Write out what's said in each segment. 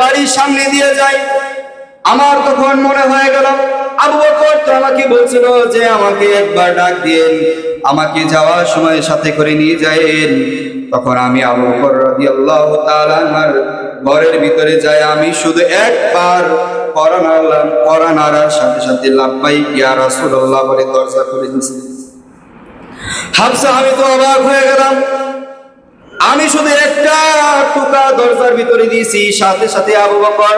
বাড়ির সামনে দিয়ে যায়। আমার তখন মনে হয়ে গেল আবু বকর তো আমাকে বলছিল যে আমাকে একবার ডাক দিন, আমাকে যাওয়ার সময় সাথে করে নিয়ে যায়েন। তখন আমি আবু বকর রাদিয়াল্লাহু তাআলা আমার ঘরের ভিতরে যাই, আমি শুধু একবার পরা নাড়ার সাথে সাথে লাব্বাইক ইয়া রাসূলুল্লাহ বলে দরজা খুলে দিয়েছি। হাফসা আমি তো অবাক হয়ে গেলাম, আমি শুধু একটা টুকা দরজার ভিতরে দিয়েছি, সাথে সাথে আবু বকর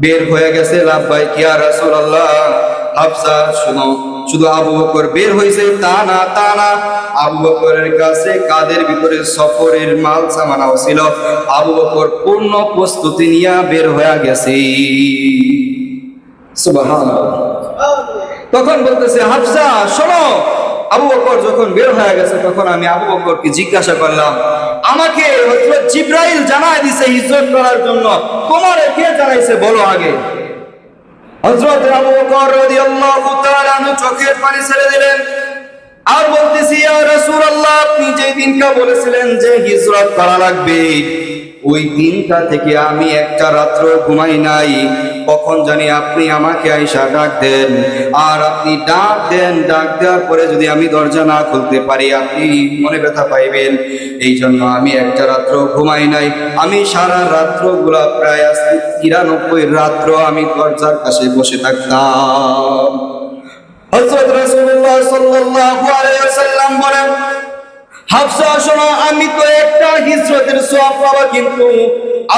বের হয়ে গেছে লাব্বাইক ইয়া রাসূলুল্লাহ। হাফসা শুধু আবু বকর বের হয়েছে তা না, আবু বকরের কাছে কাদের ভিতরে সফরের মাল সামানাও ছিল। আবু বকর পূর্ণ প্রস্তুতি নিয়ে বের হয়ে গেছে। সুবহানাল্লাহ। তখন বলতেছে হাফসা শোনো, আবু বকর যখন বের হয়ে গেছে তখন আমি আবু বকরকে জিজ্ঞাসা করলাম, আমাকে হযরত জিবরাইল জানায় দিয়েছে হিজরত করার জন্য, তোমারে কে জানাইছে বলো আগে। হযরত আবু বকর রাদিয়াল্লাহু তাআলা চোখের পানি ছেড়ে দিলেন আর বলতেছি, ইয়া রাসূলুল্লাহ, আপনি যে দিনটা বলেছিলেন যে হিজরত করা লাগবে, ওই দিনটা থেকে আমি একটা রাত্র ঘুমাই নাই। কখন জানি আপনি আমাকে আয়েশা ডাক দেন, আর আপনি ডাক দেওয়ার পরে যদি আমি দরজা না খুলতে পারি আপনি মনে ব্যথা পাইবেন। এই জন্য আমি একটা রাত্র ঘুমাই নাই। আমি সারা রাত্রগুলা প্রায় 93 রাত্র আমি দরজার কাছে বসে থাকতাম। হযরত রাসূলুল্লাহ সাল্লাল্লাহু আলাইহি ওয়াসাল্লাম বলেন, হাফসা শোনো, আমি তো একটা হিজরতের সওয়াব পাবো, কিন্তু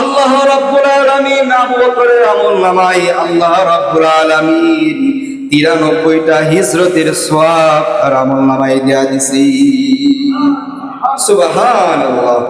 আল্লাহ রাব্বুল আলামিন আবু বকরের আমলনামায় আল্লাহ রাব্বুল আলামিন 93টা হিজরতের সওয়াব আর আমলনামায় দেয়া দিয়েছে। সুবহানাল্লাহ।